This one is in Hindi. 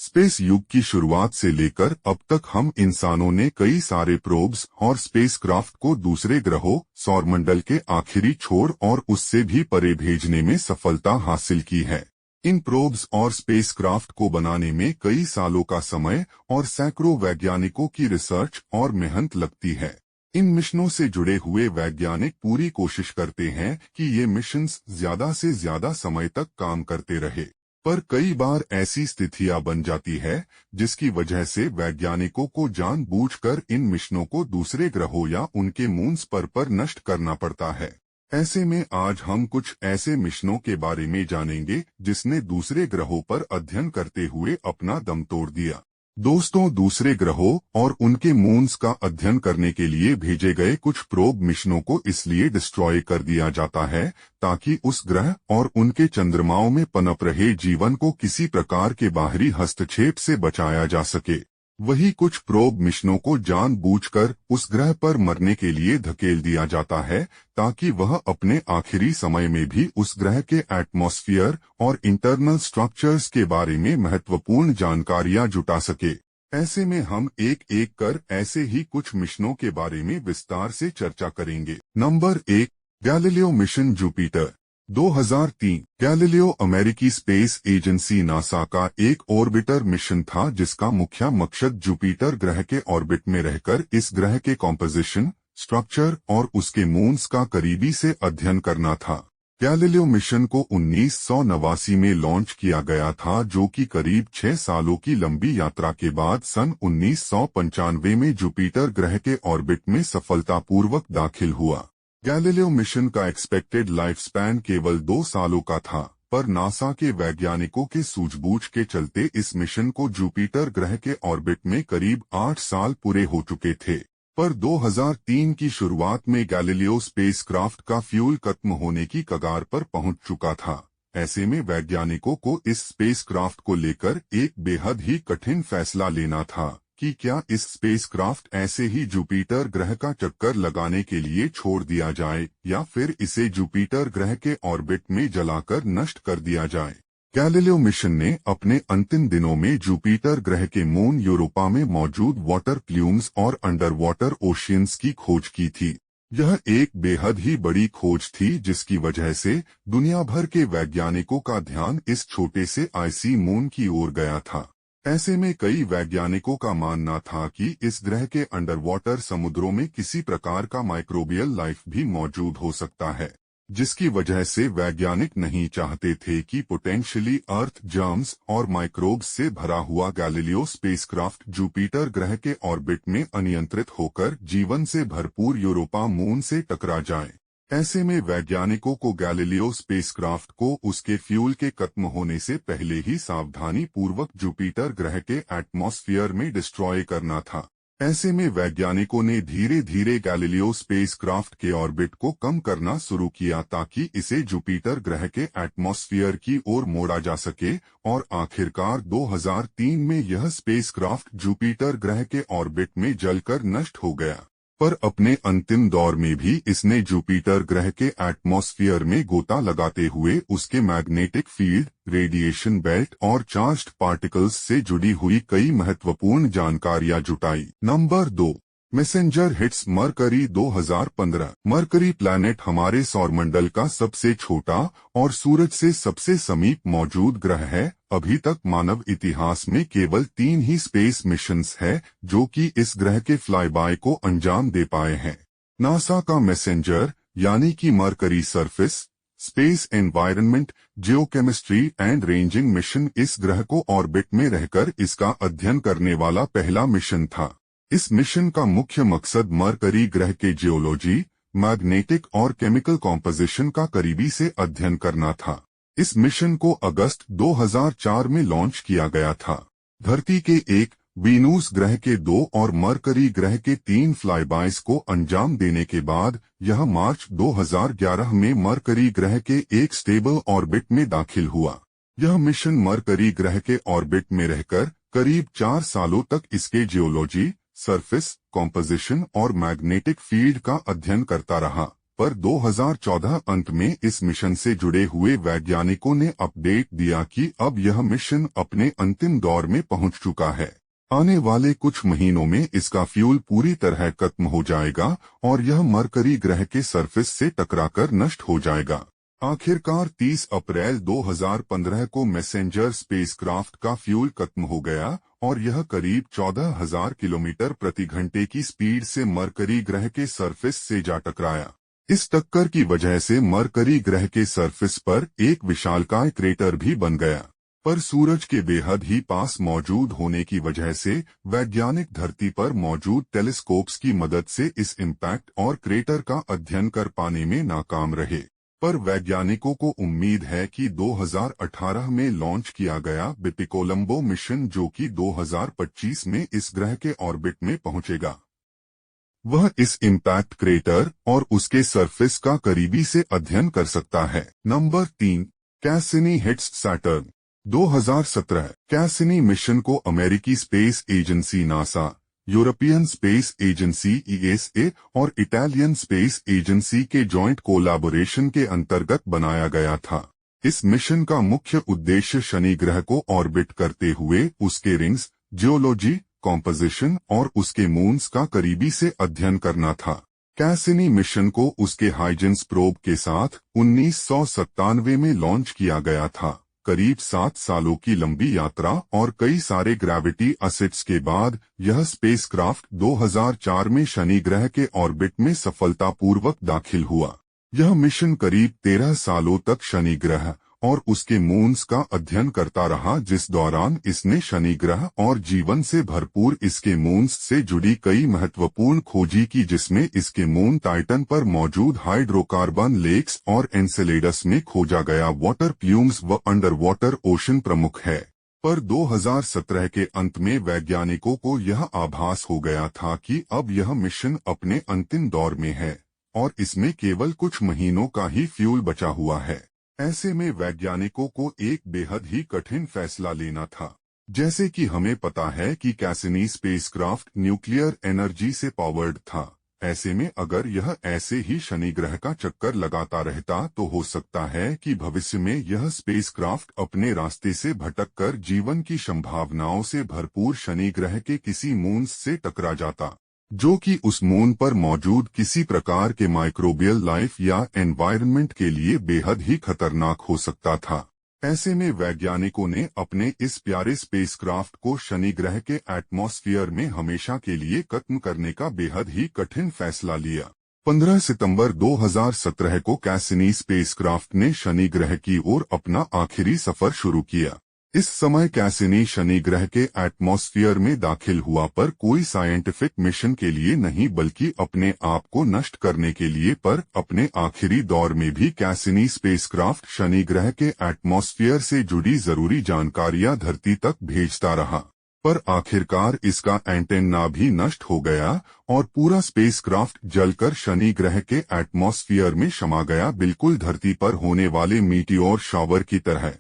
स्पेस युग की शुरुआत से लेकर अब तक हम इंसानों ने कई सारे प्रोब्स और स्पेसक्राफ्ट को दूसरे ग्रहों, सौरमंडल के आखिरी छोर और उससे भी परे भेजने में सफलता हासिल की है। इन प्रोब्स और स्पेसक्राफ्ट को बनाने में कई सालों का समय और सैकड़ों वैज्ञानिकों की रिसर्च और मेहनत लगती है। इन मिशनों से जुड़े हुए वैज्ञानिक पूरी कोशिश करते हैं कि ये मिशंस ज्यादा से ज्यादा समय तक काम करते रहे, पर कई बार ऐसी स्थितियां बन जाती है जिसकी वजह से वैज्ञानिकों को जानबूझकर इन मिशनों को दूसरे ग्रहों या उनके मून्स पर नष्ट करना पड़ता है। ऐसे में आज हम कुछ ऐसे मिशनों के बारे में जानेंगे जिसने दूसरे ग्रहों पर अध्ययन करते हुए अपना दम तोड़ दिया। दोस्तों, दूसरे ग्रहों और उनके मून्स का अध्ययन करने के लिए भेजे गए कुछ प्रोब मिशनों को इसलिए डिस्ट्रॉय कर दिया जाता है ताकि उस ग्रह और उनके चंद्रमाओं में पनप रहे जीवन को किसी प्रकार के बाहरी हस्तक्षेप से बचाया जा सके। वही कुछ प्रोब मिशनों को जानबूझकर उस ग्रह पर मरने के लिए धकेल दिया जाता है ताकि वह अपने आखिरी समय में भी उस ग्रह के एटमॉस्फेयर और इंटरनल स्ट्रक्चर्स के बारे में महत्वपूर्ण जानकारियां जुटा सके। ऐसे में हम एक एक कर ऐसे ही कुछ मिशनों के बारे में विस्तार से चर्चा करेंगे। Number 1, Galileo mission Jupiter. 2003 Galileo अमेरिकी स्पेस एजेंसी नासा का एक ऑर्बिटर मिशन था जिसका मुख्य मकसद जुपिटर ग्रह के ऑर्बिट में रहकर इस ग्रह के कॉम्पोजिशन, स्ट्रक्चर और उसके मून्स का करीबी से अध्ययन करना था। गैलीलियो मिशन को 1989 में लॉन्च किया गया था, जो कि करीब 6 सालों की लंबी यात्रा के बाद सन 1995 में जुपिटर ग्रह के ऑर्बिट में सफलतापूर्वक दाखिल हुआ। गैलीलियो मिशन का एक्सपेक्टेड लाइफ स्पैन केवल 2 सालों का था, पर नासा के वैज्ञानिकों के सूझबूझ के चलते इस मिशन को जुपिटर ग्रह के ऑर्बिट में करीब 8 साल पूरे हो चुके थे। पर 2003 की शुरुआत में गैलीलियो स्पेसक्राफ्ट का फ्यूल खत्म होने की कगार पर पहुंच चुका था। ऐसे में वैज्ञानिकों को इस स्पेसक्राफ्ट को लेकर एक बेहद ही कठिन फैसला लेना था कि क्या इस स्पेसक्राफ्ट ऐसे ही जुपिटर ग्रह का चक्कर लगाने के लिए छोड़ दिया जाए या फिर इसे जुपिटर ग्रह के ऑर्बिट में जलाकर नष्ट कर दिया जाए। गैलीलियो मिशन ने अपने अंतिम दिनों में जुपिटर ग्रह के मून यूरोपा में मौजूद वाटर प्लूम्स और अंडर वाटर ओशियंस की खोज की थी। यह एक बेहद ही बड़ी खोज थी जिसकी वजह से दुनिया भर के वैज्ञानिकों का ध्यान इस छोटे से आइसी मून की ओर गया था। ऐसे में कई वैज्ञानिकों का मानना था कि इस ग्रह के अंडर वाटर समुद्रों में किसी प्रकार का माइक्रोबियल लाइफ भी मौजूद हो सकता है, जिसकी वजह से वैज्ञानिक नहीं चाहते थे कि पोटेंशियली अर्थ जर्म्स और माइक्रोब्स से भरा हुआ गैलीलियो स्पेसक्राफ्ट जुपिटर ग्रह के ऑर्बिट में अनियंत्रित होकर जीवन से भरपूर यूरोपा मून से टकरा जाए। ऐसे में वैज्ञानिकों को गैलीलियो स्पेसक्राफ्ट को उसके फ्यूल के खत्म होने से पहले ही सावधानी पूर्वक जुपिटर ग्रह के एटमॉस्फेयर में डिस्ट्रॉय करना था। ऐसे में वैज्ञानिकों ने धीरे धीरे गैलीलियो स्पेसक्राफ्ट के ऑर्बिट को कम करना शुरू किया ताकि इसे जुपिटर ग्रह के एटमॉस्फेयर की ओर मोड़ा जा सके और आखिरकार 2003 में यह स्पेसक्राफ्ट जुपिटर ग्रह के ऑर्बिट में जलकर नष्ट हो गया। पर अपने अंतिम दौर में भी इसने जुपिटर ग्रह के एटमॉस्फेयर में गोता लगाते हुए उसके मैग्नेटिक फील्ड, रेडिएशन बेल्ट और चार्ज्ड पार्टिकल्स से जुड़ी हुई कई महत्वपूर्ण जानकारियां जुटाई। Number 2, messenger hits mercury. 2015 mercury planet हमारे सौरमंडल का सबसे छोटा और सूरज से सबसे समीप मौजूद ग्रह है। अभी तक मानव इतिहास में केवल 3 ही स्पेस मिशंस है जो कि इस ग्रह के फ्लाईबाय को अंजाम दे पाए हैं। नासा का मैसेंजर यानी कि mercury surface, space environment, geochemistry and ranging mission इस ग्रह को ऑर्बिट में रहकर इसका अध्ययन करने वाला पहला मिशन था। इस मिशन का मुख्य मकसद मरकरी ग्रह के जियोलॉजी, मैग्नेटिक और केमिकल कॉम्पोजिशन का करीबी से अध्ययन करना था। इस मिशन को अगस्त 2004 में लॉन्च किया गया था। धरती के एक, वीनूस ग्रह के 2 और मरकरी ग्रह के 3 फ्लाईबाइज को अंजाम देने के बाद यह मार्च 2011 में मरकरी ग्रह के एक स्टेबल ऑर्बिट में दाखिल हुआ। यह मिशन मरकरी ग्रह के ऑर्बिट में रहकर करीब 4 सालों तक इसके जियोलॉजी, सरफेस, कॉम्पोजिशन और मैग्नेटिक फील्ड का अध्ययन करता रहा। पर 2014 अंत में इस मिशन से जुड़े हुए वैज्ञानिकों ने अपडेट दिया कि अब यह मिशन अपने अंतिम दौर में पहुंच चुका है। आने वाले कुछ महीनों में इसका फ्यूल पूरी तरह खत्म हो जाएगा और यह मरकरी ग्रह के सरफेस से टकराकर नष्ट हो जाएगा। आखिरकार 30 अप्रैल 2015 को मैसेंजर स्पेसक्राफ्ट का फ्यूल खत्म हो गया और यह करीब 14,000 किलोमीटर प्रति घंटे की स्पीड से मरकरी ग्रह के सरफेस से जा टकराया। इस टक्कर की वजह से मरकरी ग्रह के सरफेस पर एक विशालकाय क्रेटर भी बन गया, पर सूरज के बेहद ही पास मौजूद होने की वजह से वैज्ञानिक धरती पर मौजूद टेलीस्कोप्स की मदद से इस इम्पैक्ट और क्रेटर का अध्ययन कर पाने में नाकाम रहे। पर वैज्ञानिकों को उम्मीद है कि 2018 में लॉन्च किया गया बीपीकोलंबो मिशन, जो कि 2025 में इस ग्रह के ऑर्बिट में पहुंचेगा, वह इस इम्पैक्ट क्रेटर और उसके सरफेस का करीबी से अध्ययन कर सकता है। Number 3, Cassini hits Saturn. 2017 Cassini mission को अमेरिकी space agency NASA, European space agency ESA और इटालियन स्पेस एजेंसी के जॉइंट कोलैबोरेशन के अंतर्गत बनाया गया था। इस मिशन का मुख्य उद्देश्य शनि ग्रह को ऑर्बिट करते हुए उसके रिंग्स, जियोलॉजी, कॉम्पोजिशन और उसके मून्स का करीबी से अध्ययन करना था। कैसिनी मिशन को उसके हाइजेंस प्रोब के साथ 1997 में लॉन्च किया गया था। करीब 7 सालों की लंबी यात्रा और कई सारे ग्रेविटी असिट्स के बाद यह स्पेसक्राफ्ट 2004 में शनि ग्रह के ऑर्बिट में सफलतापूर्वक दाखिल हुआ। यह मिशन करीब 13 सालों तक शनि ग्रह और उसके मून्स का अध्ययन करता रहा, जिस दौरान इसने शनि ग्रह और जीवन से भरपूर इसके मून्स से जुड़ी कई महत्वपूर्ण खोजी की, जिसमें इसके मून टाइटन पर मौजूद हाइड्रोकार्बन लेक्स और एनसेलेडस में खोजा गया वाटर प्लूम्स व अंडर वाटर ओशन प्रमुख है। पर 2017 के अंत में वैज्ञानिकों को यह आभास हो गया था कि अब यह मिशन अपने अंतिम दौर में है और इसमें केवल कुछ महीनों का ही फ्यूल बचा हुआ है। ऐसे में वैज्ञानिकों को एक बेहद ही कठिन फैसला लेना था। जैसे कि हमें पता है कि कैसिनी स्पेसक्राफ्ट न्यूक्लियर एनर्जी से पावर्ड था। ऐसे में अगर यह ऐसे ही शनि ग्रह का चक्कर लगाता रहता तो हो सकता है कि भविष्य में यह स्पेसक्राफ्ट अपने रास्ते से भटककर जीवन की संभावनाओं से भरपूर शनि ग्रह के किसी मून से टकरा जाता, जो कि उस मून पर मौजूद किसी प्रकार के माइक्रोबियल लाइफ या एनवायरनमेंट के लिए बेहद ही खतरनाक हो सकता था। ऐसे में वैज्ञानिकों ने अपने इस प्यारे स्पेसक्राफ्ट को शनि ग्रह के एटमॉस्फेयर में हमेशा के लिए खत्म करने का बेहद ही कठिन फैसला लिया। 15 सितंबर 2017 को कैसिनी स्पेसक्राफ्ट ने शनि ग्रह की ओर अपना आखिरी सफर शुरू किया। इस समय कैसिनी शनि ग्रह के एटमॉस्फेयर में दाखिल हुआ, पर कोई साइंटिफिक मिशन के लिए नहीं बल्कि अपने आप को नष्ट करने के लिए। पर अपने आखिरी दौर में भी कैसिनी स्पेसक्राफ्ट शनि ग्रह के एटमॉस्फेयर से जुड़ी जरूरी जानकारियां धरती तक भेजता रहा। पर आखिरकार इसका एंटेना भी नष्ट हो गया और पूरा स्पेसक्राफ्ट जलकर शनि ग्रह के एटमॉस्फेयर में समा गया, बिल्कुल धरती पर होने वाले मीटियोर शावर की तरह।